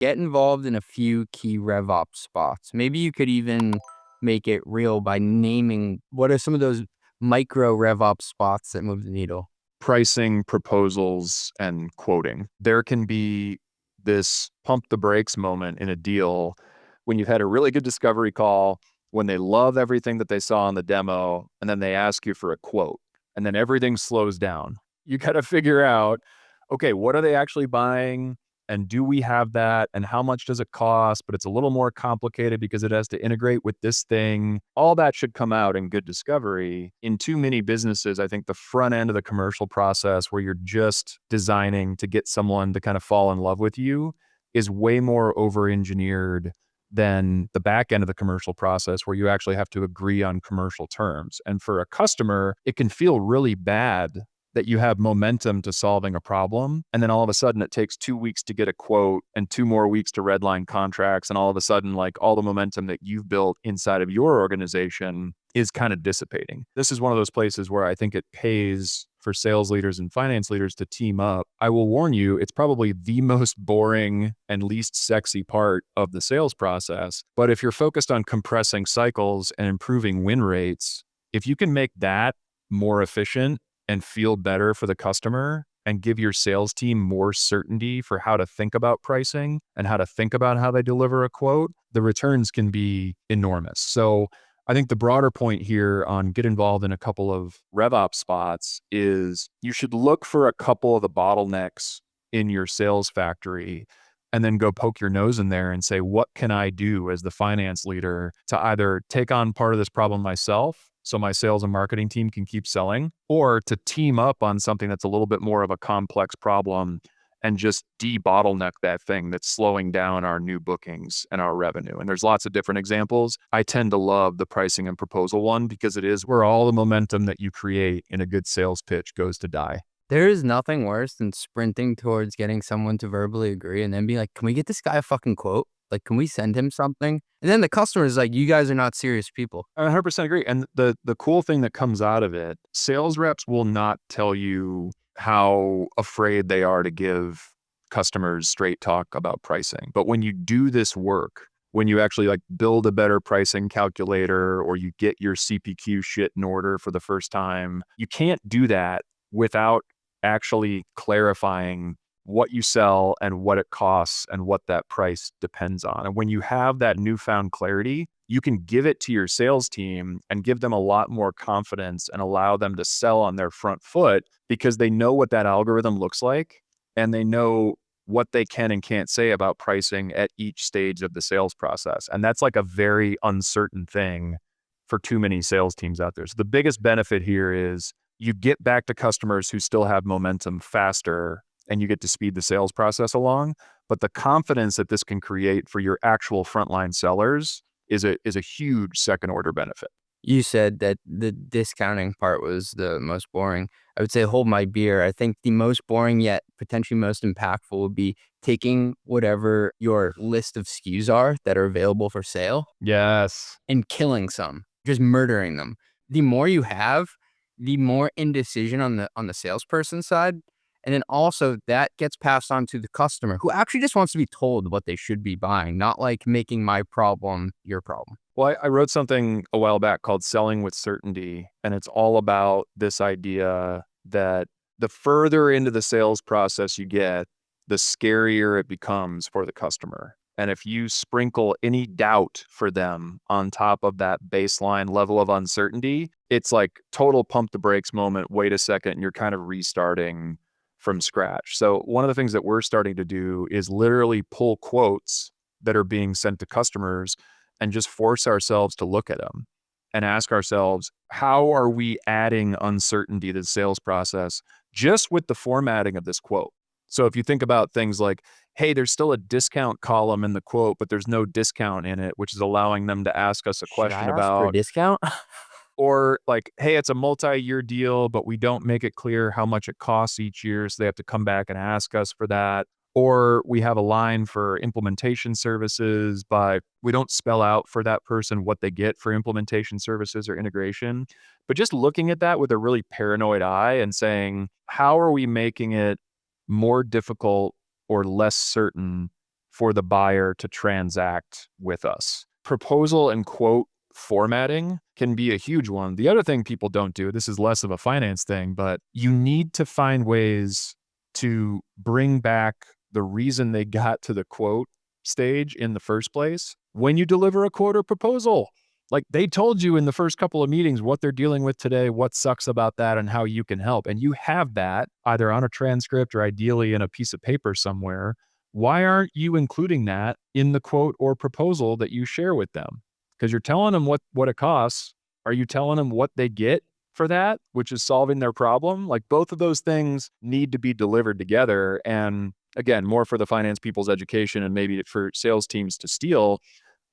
Get involved in a few key revops spots. Maybe you could even make it real by naming what are some of those micro revops spots that move the needle. Pricing, proposals, and quoting. There can be this pump the brakes moment in a deal when you've had a really good discovery call, when they love everything that they saw in the demo, and then they ask you for a quote, and then everything slows down. You got to figure out, okay, what are they actually buying? And do we have that? And how much does it cost? But it's a little more complicated because it has to integrate with this thing. All that should come out in good discovery. In too many businesses, I think the front end of the commercial process where you're just designing to get someone to kind of fall in love with you is way more over-engineered than the back end of the commercial process where you actually have to agree on commercial terms. And for a customer, it can feel really bad that you have momentum to solving a problem. And then all of a sudden it takes 2 weeks to get a quote and 2 more weeks to redline contracts. And all of a sudden, like all the momentum that you've built inside of your organization is kind of dissipating. This is one of those places where I think it pays for sales leaders and finance leaders to team up. I will warn you, it's probably the most boring and least sexy part of the sales process. But if you're focused on compressing cycles and improving win rates, if you can make that more efficient and feel better for the customer and give your sales team more certainty for how to think about pricing and how to think about how they deliver a quote, the returns can be enormous. So I think the broader point here on get involved in a couple of RevOps spots is you should look for a couple of the bottlenecks in your sales factory and then go poke your nose in there and say, what can I do as the finance leader to either take on part of this problem myself so my sales and marketing team can keep selling, or to team up on something that's a little bit more of a complex problem and just de-bottleneck that thing that's slowing down our new bookings and our revenue. And there's lots of different examples. I tend to love the pricing and proposal one because it is where all the momentum that you create in a good sales pitch goes to die. There is nothing worse than sprinting towards getting someone to verbally agree and then be like, can we get this guy a fucking quote? Like, can we send him something? And then the customer is like, you guys are not serious people. I 100% agree. And the cool thing that comes out of it, sales reps will not tell you how afraid they are to give customers straight talk about pricing. But when you do this work, when you actually like build a better pricing calculator or you get your CPQ shit in order for the first time, you can't do that without actually clarifying what you sell and what it costs and what that price depends on. And when you have that newfound clarity, you can give it to your sales team and give them a lot more confidence and allow them to sell on their front foot because they know what that algorithm looks like and they know what they can and can't say about pricing at each stage of the sales process. And that's like a very uncertain thing for too many sales teams out there. So the biggest benefit here is you get back to customers who still have momentum faster and you get to speed the sales process along. But the confidence that this can create for your actual frontline sellers is a huge second order benefit. You said that the discounting part was the most boring. I would say hold my beer. I think the most boring yet potentially most impactful would be taking whatever your list of SKUs are that are available for sale Yes. and killing some, just murdering them. The more you have, the more indecision on the salesperson side. And then also that gets passed on to the customer who actually just wants to be told what they should be buying, not like making my problem your problem. Well, I wrote something a while back called Selling with Certainty. And it's all about this idea that the further into the sales process you get, the scarier it becomes for the customer. And if you sprinkle any doubt for them on top of that baseline level of uncertainty, it's like total pump the brakes moment. Wait a second, and you're kind of restarting from scratch. So one of the things that we're starting to do is literally pull quotes that are being sent to customers and just force ourselves to look at them and ask ourselves, how are we adding uncertainty to the sales process just with the formatting of this quote? So if you think about things like, hey, there's still a discount column in the quote, but there's no discount in it, which is allowing them to ask us a Should I question ask for a about, discount? or like, hey, it's a multi-year deal, but we don't make it clear how much it costs each year. So they have to come back and ask us for that. Or we have a line for implementation services, but we don't spell out for that person what they get for implementation services or integration. But just looking at that with a really paranoid eye and saying, how are we making it more difficult or less certain for the buyer to transact with us. Proposal and quote formatting can be a huge one. The other thing people don't do, this is less of a finance thing, but you need to find ways to bring back the reason they got to the quote stage in the first place when you deliver a quote or proposal. Like, they told you in the first couple of meetings what they're dealing with today, what sucks about that, and how you can help. And you have that either on a transcript or ideally in a piece of paper somewhere. Why aren't you including that in the quote or proposal that you share with them? Because you're telling them what it costs. Are you telling them what they get for that, which is solving their problem? Like, both of those things need to be delivered together. And again, more for the finance people's education and maybe for sales teams to steal.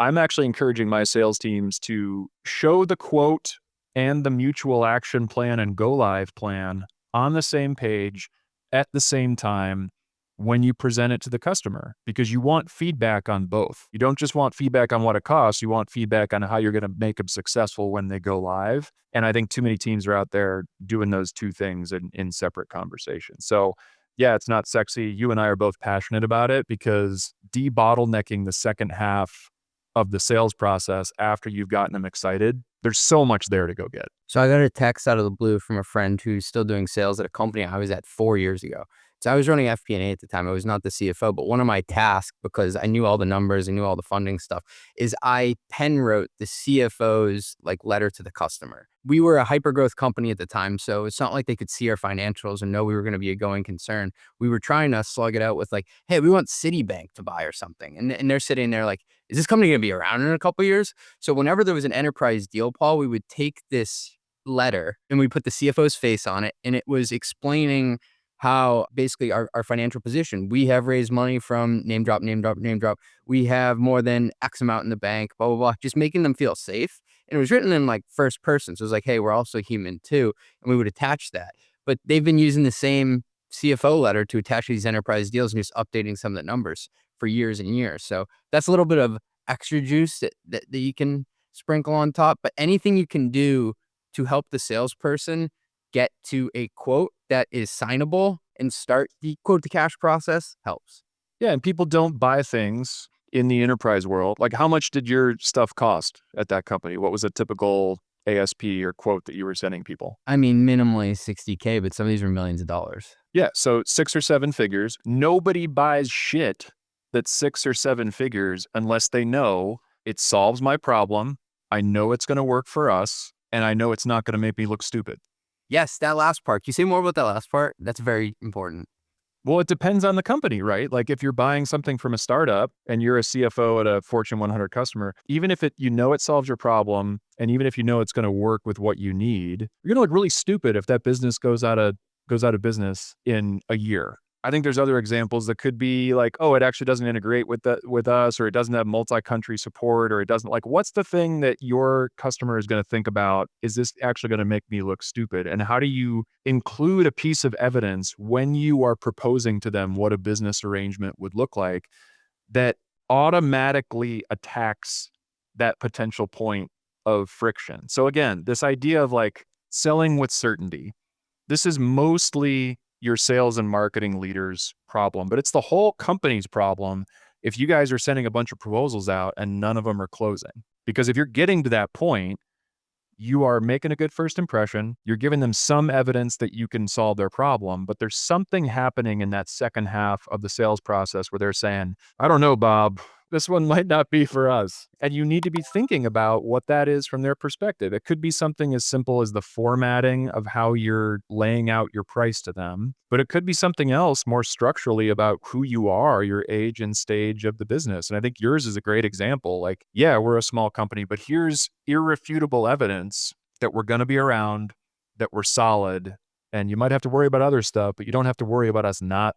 I'm actually encouraging my sales teams to show the quote and the mutual action plan and go live plan on the same page at the same time when you present it to the customer, because you want feedback on both. You don't just want feedback on what it costs. You want feedback on how you're going to make them successful when they go live. And I think too many teams are out there doing those two things in separate conversations. So yeah, it's not sexy. You and I are both passionate about it because de-bottlenecking the second half of the sales process after you've gotten them excited, there's so much there to go get. So I got a text out of the blue from a friend who's still doing sales at a company I was at 4 years ago. So I was running FP&A at the time. I was not the CFO, but one of my tasks, because I knew all the numbers, I knew all the funding stuff, is I pen wrote the CFO's letter to the customer. We were a hyper-growth company at the time, so it's not like they could see our financials and know we were going to be a going concern. We were trying to slug it out with hey, we want Citibank to buy or something. And they're sitting there is this company going to be around in a couple of years? So whenever there was an enterprise deal, Paul, we would take this letter and we put the CFO's face on it, and it was explaining how basically our financial position. We have raised money from name drop, name drop, name drop. We have more than X amount in the bank, blah, blah, blah, just making them feel safe. And it was written in first person. So it was hey, we're also human too. And we would attach that. But they've been using the same CFO letter to attach these enterprise deals and just updating some of the numbers for years and years. So that's a little bit of extra juice that you can sprinkle on top. But anything you can do to help the salesperson get to a quote that is signable and start the quote to cash process helps. Yeah, and people don't buy things in the enterprise world. Like, how much did your stuff cost at that company? What was a typical ASP or quote that you were sending people? I mean, minimally $60K, but some of these were millions of dollars. Yeah, so 6 or 7 figures. Nobody buys shit that's 6 or 7 figures unless they know it solves my problem. I know it's going to work for us, and I know it's not going to make me look stupid. Yes, that last part. Can you say more about that last part? That's very important. Well, it depends on the company, right? Like, if you're buying something from a startup and you're a CFO at a Fortune 100 customer, even if it solves your problem, and even if it's going to work with what you need, you're going to look really stupid if that business goes out of business in a year. I think there's other examples that could be oh, it actually doesn't integrate with us, or it doesn't have multi-country support, or it doesn't what's the thing that your customer is going to think about? Is this actually going to make me look stupid? And how do you include a piece of evidence when you are proposing to them what a business arrangement would look like that automatically attacks that potential point of friction? So again, this idea of selling with certainty, this is mostly your sales and marketing leaders' problem, but it's the whole company's problem if you guys are sending a bunch of proposals out and none of them are closing. Because if you're getting to that point, you are making a good first impression, you're giving them some evidence that you can solve their problem, but there's something happening in that second half of the sales process where they're saying, I don't know, Bob, this one might not be for us. And you need to be thinking about what that is from their perspective. It could be something as simple as the formatting of how you're laying out your price to them, but it could be something else more structurally about who you are, your age and stage of the business. And I think yours is a great example. Yeah, we're a small company, but here's irrefutable evidence that we're going to be around, that we're solid, and you might have to worry about other stuff, but you don't have to worry about us not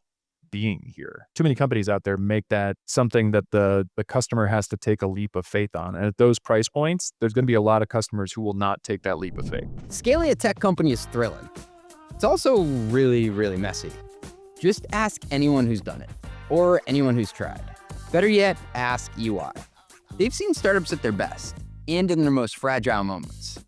being here. Too many companies out there make that something that the customer has to take a leap of faith on. And at those price points, there's going to be a lot of customers who will not take that leap of faith. Scaling a tech company is thrilling. It's also really, really messy. Just ask anyone who's done it, or anyone who's tried. Better yet, ask EY. They've seen startups at their best, and in their most fragile moments.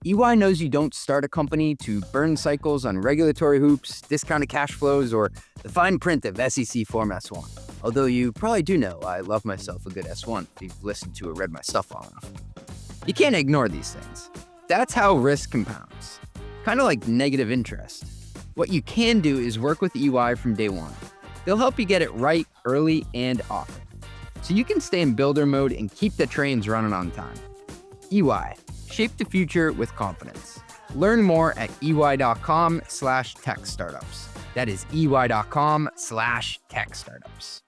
EY knows you don't start a company to burn cycles on regulatory hoops, discounted cash flows, or the fine print of SEC Form S1. Although you probably do know I love myself a good S1 if you've listened to or read my stuff long enough. You can't ignore these things. That's how risk compounds, kind of like negative interest. What you can do is work with EY from day one. They'll help you get it right early and often, so you can stay in builder mode and keep the trains running on time. EY, shape the future with confidence. Learn more at ey.com/tech startups. That is ey.com/tech startups.